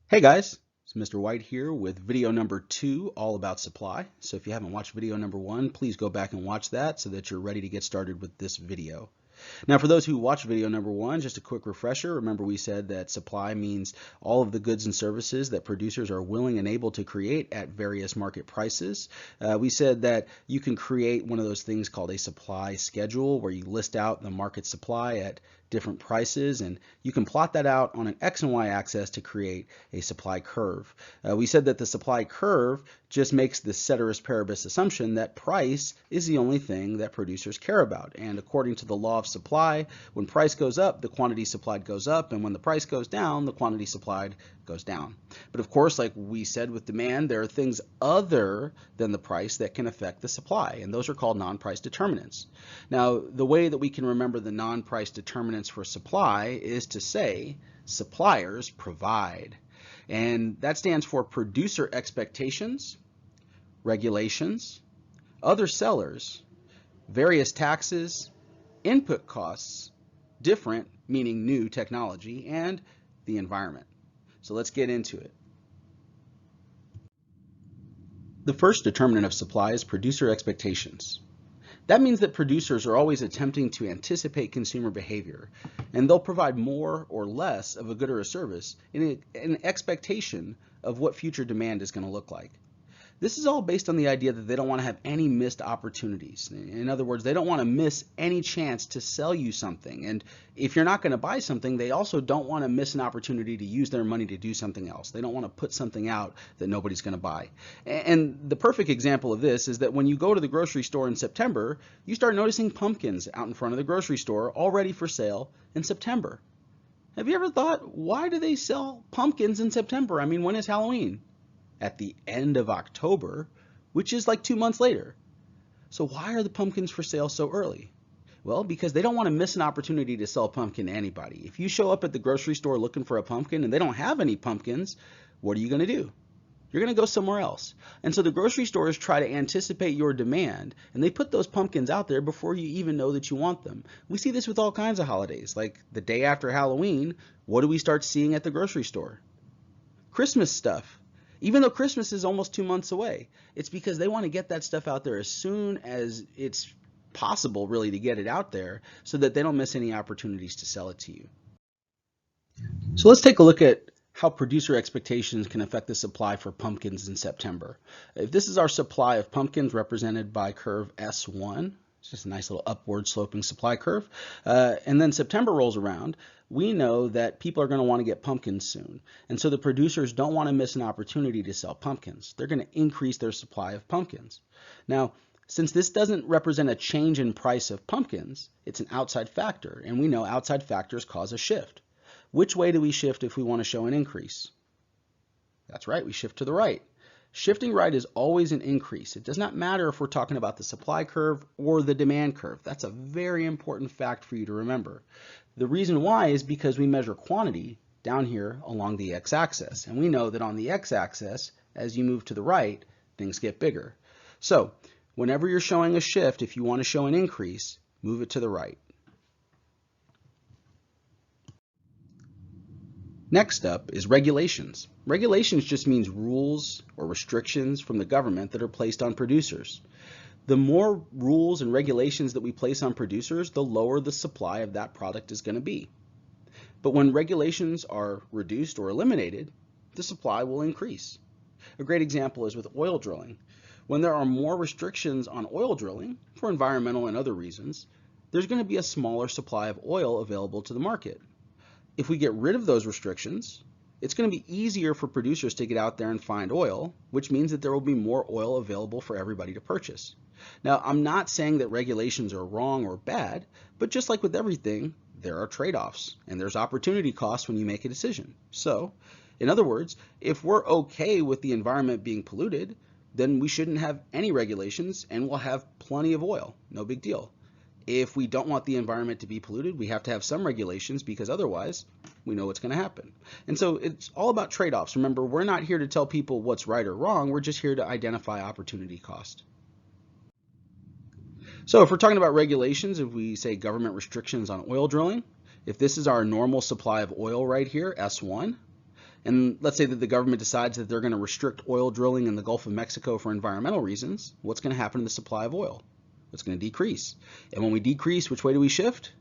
Hey guys, it's Mr. White here with video number 2, all about supply. So if you haven't watched video number 1, please go back and watch that so that you're ready to get started with this video. Now, for those who watched video number 1, just a quick refresher. Remember, we said that supply means all of the goods and services that producers are willing and able to create at various market prices. We said that you can create one of those things called a supply schedule where you list out the market supply at different prices, and you can plot that out on an X and Y axis to create a supply curve. We said that the supply curve just makes the ceteris paribus assumption that price is the only thing that producers care about. And according to the law of supply, when price goes up, the quantity supplied goes up, and when the price goes down, the quantity supplied goes down. But of course, like we said with demand, there are things other than the price that can affect the supply, and those are called non-price determinants. Now, the way that we can remember the non-price determinants for supply is to say suppliers provide. And that stands for producer expectations, regulations, other sellers, various taxes, input costs, different, meaning new technology, and the environment. So let's get into it. The first determinant of supply is producer expectations. That means that producers are always attempting to anticipate consumer behavior, and they'll provide more or less of a good or a service in an expectation of what future demand is going to look like. This is all based on the idea that they don't want to have any missed opportunities. In other words, they don't want to miss any chance to sell you something. And if you're not going to buy something, they also don't want to miss an opportunity to use their money to do something else. They don't want to put something out that nobody's going to buy. And the perfect example of this is that when you go to the grocery store in September, you start noticing pumpkins out in front of the grocery store all ready for sale in September. Have you ever thought, why do they sell pumpkins in September? I mean, when is Halloween? At the end of October, which is like 2 months later. So why are the pumpkins for sale so early? Well, because they don't want to miss an opportunity to sell a pumpkin to anybody. If you show up at the grocery store looking for a pumpkin and they don't have any pumpkins, what are you going to do? You're going to go somewhere else. And so the grocery stores try to anticipate your demand, and they put those pumpkins out there before you even know that you want them. We see this with all kinds of holidays. Like the day after Halloween, what do we start seeing at the grocery store? Christmas stuff. Even though Christmas is almost 2 months away, it's because they want to get that stuff out there as soon as it's possible, really, to get it out there so that they don't miss any opportunities to sell it to you. So let's take a look at how producer expectations can affect the supply for pumpkins in September. If this is our supply of pumpkins represented by curve S1, it's just a nice little upward sloping supply curve, and then September rolls around, we know that people are going to want to get pumpkins soon. And so the producers don't want to miss an opportunity to sell pumpkins. They're going to increase their supply of pumpkins. Now, since this doesn't represent a change in price of pumpkins, it's an outside factor, and we know outside factors cause a shift. Which way do we shift if we want to show an increase? That's right, we shift to the right. Shifting right is always an increase. It does not matter if we're talking about the supply curve or the demand curve. That's a very important fact for you to remember. The reason why is because we measure quantity down here along the x-axis. And we know that on the x-axis, as you move to the right, things get bigger. So whenever you're showing a shift, if you want to show an increase, move it to the right. Next up is regulations. Regulations just means rules or restrictions from the government that are placed on producers. The more rules and regulations that we place on producers, the lower the supply of that product is going to be. But when regulations are reduced or eliminated, the supply will increase. A great example is with oil drilling. When there are more restrictions on oil drilling, for environmental and other reasons, there's going to be a smaller supply of oil available to the market. If we get rid of those restrictions, it's going to be easier for producers to get out there and find oil, which means that there will be more oil available for everybody to purchase. Now, I'm not saying that regulations are wrong or bad, but just like with everything, there are trade-offs and there's opportunity costs when you make a decision. So, in other words, if we're okay with the environment being polluted, then we shouldn't have any regulations and we'll have plenty of oil. No big deal. If we don't want the environment to be polluted, we have to have some regulations because otherwise we know what's going to happen. And so it's all about trade-offs. Remember, we're not here to tell people what's right or wrong. We're just here to identify opportunity cost. So if we're talking about regulations, if we say government restrictions on oil drilling, if this is our normal supply of oil right here, S1, and let's say that the government decides that they're going to restrict oil drilling in the Gulf of Mexico for environmental reasons, what's going to happen to the supply of oil? It's going to decrease. And when we decrease, which way do we shift?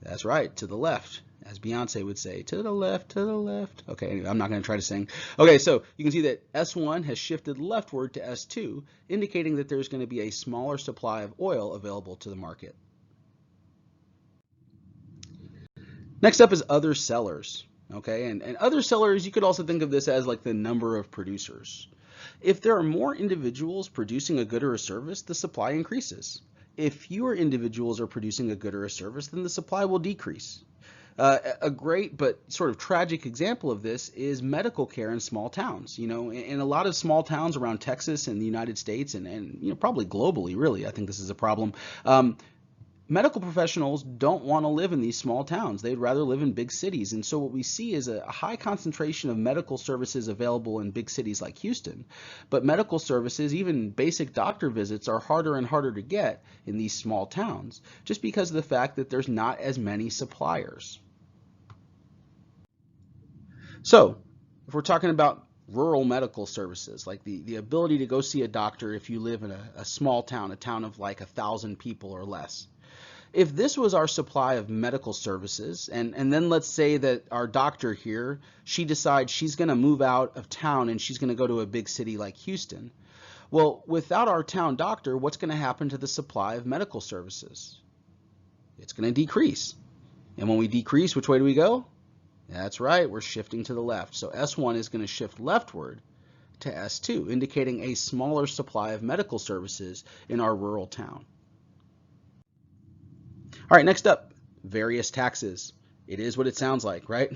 That's right, to the left. As Beyonce would say, to the left, to the left. Okay, anyway, I'm not going to try to sing. Okay, so you can see that S1 has shifted leftward to S2, indicating that there's going to be a smaller supply of oil available to the market. Next up is other sellers. Okay, and other sellers, you could also think of this as like the number of producers. If there are more individuals producing a good or a service, the supply increases. If fewer individuals are producing a good or a service, then the supply will decrease. A great but sort of tragic example of this is medical care in small towns. You know, in a lot of small towns around Texas and the United States, and you know, probably globally, really, I think this is a problem. Medical professionals don't want to live in these small towns. They'd rather live in big cities. And so what we see is a high concentration of medical services available in big cities like Houston. But medical services, even basic doctor visits, are harder and harder to get in these small towns, just because of the fact that there's not as many suppliers. So if we're talking about rural medical services, like the ability to go see a doctor if you live in a small town, a town of like 1,000 people or less. If this was our supply of medical services, and then let's say that our doctor here, she decides she's going to move out of town and she's going to go to a big city like Houston. Well, without our town doctor, what's going to happen to the supply of medical services? It's going to decrease. And when we decrease, which way do we go? That's right, we're shifting to the left. So S1 is going to shift leftward to S2, indicating a smaller supply of medical services in our rural town. All right, next up, various taxes. It is what it sounds like, right?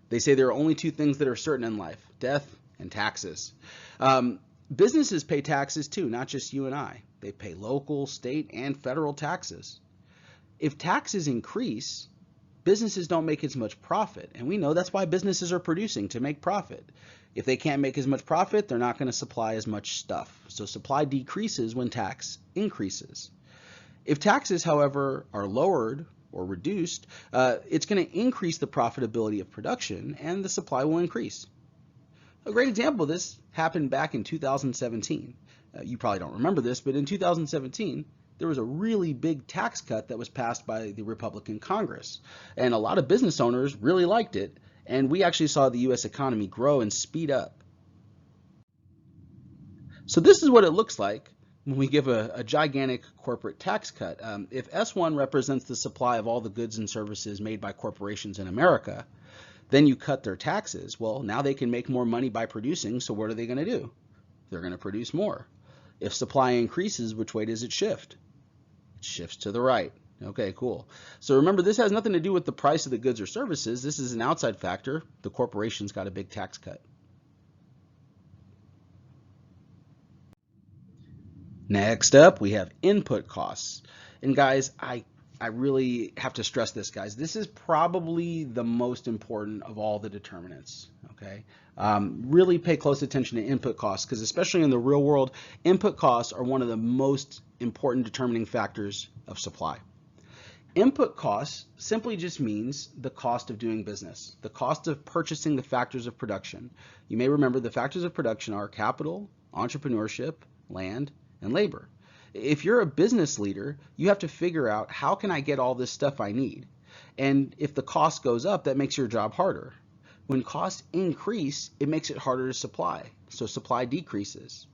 They say there are only two things that are certain in life, death and taxes. Businesses pay taxes too, not just you and I. They pay local, state, and federal taxes. If taxes increase, businesses don't make as much profit, and we know that's why businesses are producing, to make profit. If they can't make as much profit, they're not going to supply as much stuff. So supply decreases when tax increases. If taxes, however, are lowered or reduced, it's going to increase the profitability of production and the supply will increase. A great example of this happened back in 2017. You probably don't remember this, but in 2017, there was a really big tax cut that was passed by the Republican Congress. And a lot of business owners really liked it, and we actually saw the U.S. economy grow and speed up. So this is what it looks like when we give a gigantic corporate tax cut. If S1 represents the supply of all the goods and services made by corporations in America, then you cut their taxes. Well, now they can make more money by producing, so what are they going to do? They're going to produce more. If supply increases, which way does it shift? It shifts to the right. Okay, cool. So remember, this has nothing to do with the price of the goods or services. This is an outside factor. The corporation's got a big tax cut. Next up, we have input costs. And guys, I really have to stress this, guys. This is probably the most important of all the determinants, okay? Really pay close attention to input costs, because especially in the real world, input costs are one of the most important determining factors of supply. Input costs simply just means the cost of doing business, the cost of purchasing the factors of production. You may remember the factors of production are capital, entrepreneurship, land, and labor. If you're a business leader, you have to figure out, how can I get all this stuff I need? And if the cost goes up, that makes your job harder. When costs increase, it makes it harder to supply, so supply decreases.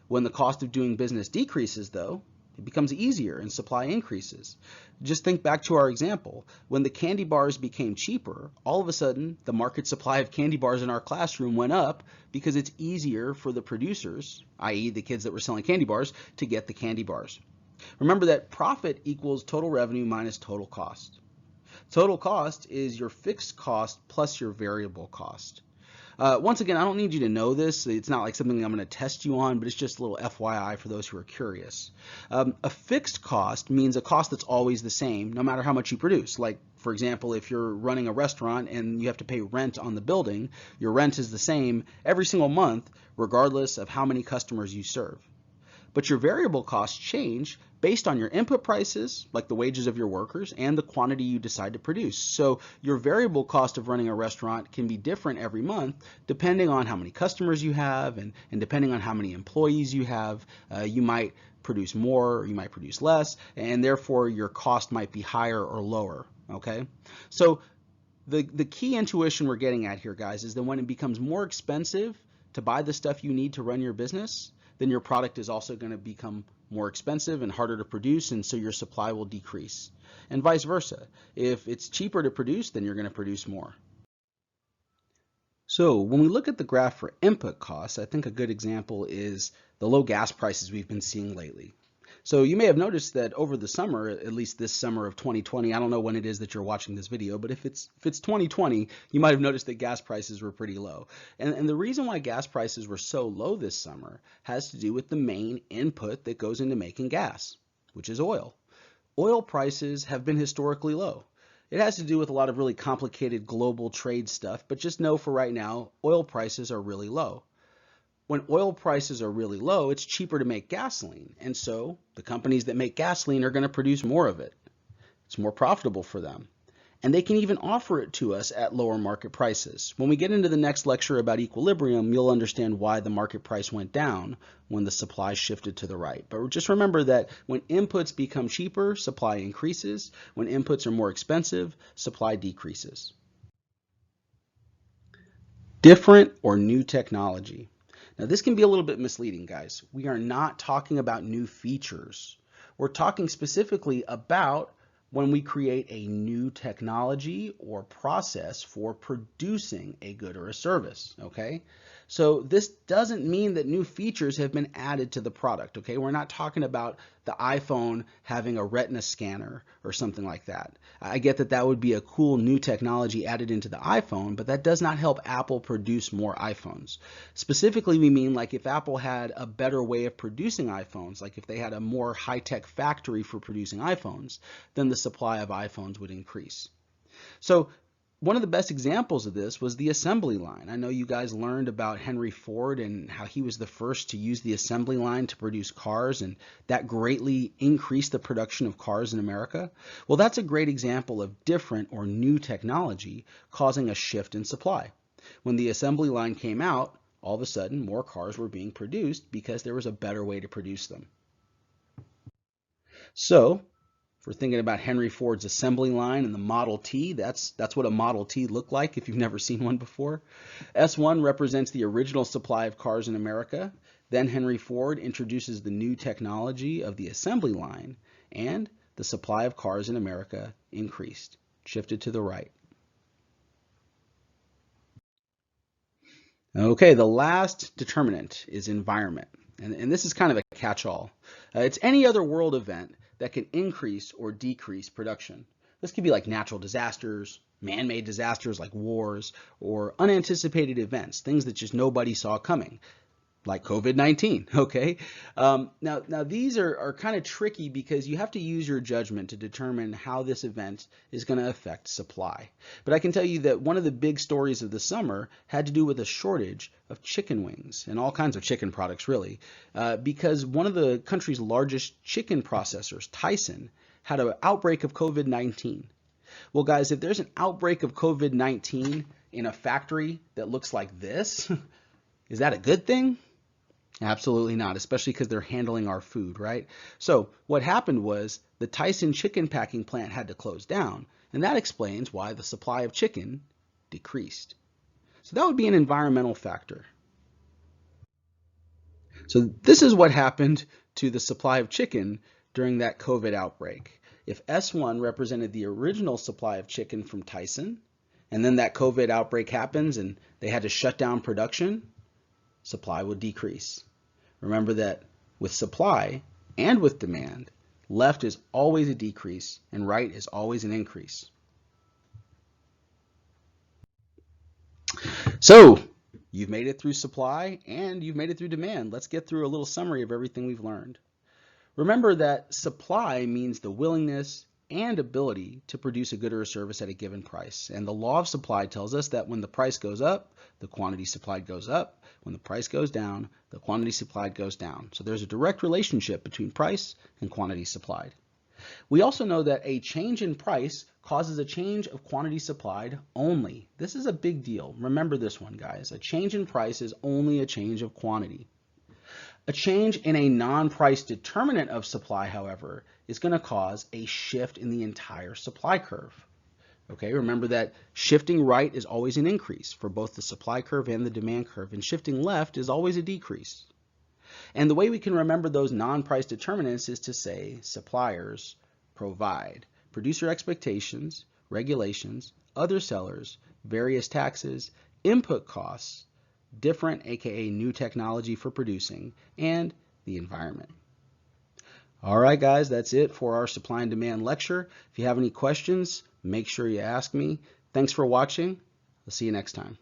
When the cost of doing business decreases, though, it becomes easier and supply increases. Just think back to our example. When the candy bars became cheaper, all of a sudden the market supply of candy bars in our classroom went up because it's easier for the producers, i.e. the kids that were selling candy bars, to get the candy bars. Remember that profit equals total revenue minus total cost. Total cost is your fixed cost plus your variable cost. Once again, I don't need you to know this. It's not like something I'm going to test you on, but it's just a little FYI for those who are curious. A fixed cost means a cost that's always the same, no matter how much you produce. Like, for example, if you're running a restaurant and you have to pay rent on the building, your rent is the same every single month, regardless of how many customers you serve. But your variable costs change based on your input prices, like the wages of your workers, and the quantity you decide to produce. So your variable cost of running a restaurant can be different every month depending on how many customers you have and depending on how many employees you have. You might produce more or you might produce less, and therefore your cost might be higher or lower, okay? So the key intuition we're getting at here, guys, is that when it becomes more expensive to buy the stuff you need to run your business, then your product is also going to become more expensive and harder to produce, and so your supply will decrease. And vice versa. If it's cheaper to produce, then you're going to produce more. So when we look at the graph for input costs, I think a good example is the low gas prices we've been seeing lately. So you may have noticed that over the summer, at least this summer of 2020, I don't know when it is that you're watching this video, but if it's 2020, you might have noticed that gas prices were pretty low. And the reason why gas prices were so low this summer has to do with the main input that goes into making gas, which is oil. Oil prices have been historically low. It has to do with a lot of really complicated global trade stuff, but just know for right now, oil prices are really low. When oil prices are really low, it's cheaper to make gasoline, and so the companies that make gasoline are going to produce more of it. It's more profitable for them, and they can even offer it to us at lower market prices. When we get into the next lecture about equilibrium, you'll understand why the market price went down when the supply shifted to the right. But just remember that when inputs become cheaper, supply increases. When inputs are more expensive, supply decreases. Different or new technology. Now this can be a little bit misleading, guys. We are not talking about new features. We're talking specifically about when we create a new technology or process for producing a good or a service, okay? So this doesn't mean that new features have been added to the product, okay? We're not talking about the iPhone having a retina scanner or something like that. I get that that would be a cool new technology added into the iPhone, but that does not help Apple produce more iPhones. Specifically, we mean like if Apple had a better way of producing iPhones, like if they had a more high-tech factory for producing iPhones, then the supply of iPhones would increase. So one of the best examples of this was the assembly line. I know you guys learned about Henry Ford and how he was the first to use the assembly line to produce cars, and that greatly increased the production of cars in America. Well, that's a great example of different or new technology causing a shift in supply. When the assembly line came out, all of a sudden more cars were being produced because there was a better way to produce them. So if we're thinking about Henry Ford's assembly line and the Model T, that's what a Model T looked like if you've never seen one before. S1 represents the original supply of cars in America. Then Henry Ford introduces the new technology of the assembly line, and the supply of cars in America increased, shifted to the right. Okay, the last determinant is environment, and this is kind of a catch-all. It's any other world event that can increase or decrease production. This could be like natural disasters, man-made disasters like wars, or unanticipated events, things that just nobody saw coming, like COVID-19, okay? Now these are kind of tricky because you have to use your judgment to determine how this event is going to affect supply. But I can tell you that one of the big stories of the summer had to do with a shortage of chicken wings and all kinds of chicken products, really, because one of the country's largest chicken processors, Tyson, had an outbreak of COVID-19. Well, guys, if there's an outbreak of COVID-19 in a factory that looks like this, is that a good thing? Absolutely not, especially because they're handling our food, right? So what happened was the Tyson chicken packing plant had to close down, and that explains why the supply of chicken decreased. So that would be an environmental factor. So this is what happened to the supply of chicken during that COVID outbreak. If S1 represented the original supply of chicken from Tyson, and then that COVID outbreak happens and they had to shut down production, supply would decrease. Remember that with supply and with demand, left is always a decrease and right is always an increase. So you've made it through supply and you've made it through demand. Let's get through a little summary of everything we've learned. Remember that supply means the willingness and ability to produce a good or a service at a given price. And the law of supply tells us that when the price goes up, the quantity supplied goes up. When the price goes down, the quantity supplied goes down. So there's a direct relationship between price and quantity supplied. We also know that a change in price causes a change of quantity supplied only. This is a big deal. Remember this one, guys. A change in price is only a change of quantity. A change in a non-price determinant of supply, however, is going to cause a shift in the entire supply curve. Okay, remember that shifting right is always an increase for both the supply curve and the demand curve, and shifting left is always a decrease. And the way we can remember those non-price determinants is to say suppliers provide producer expectations, regulations, other sellers, various taxes, input costs, different, aka new technology for producing, and the environment. All right, guys, that's it for our supply and demand lecture. If you have any questions, make sure you ask me. Thanks for watching. I'll see you next time.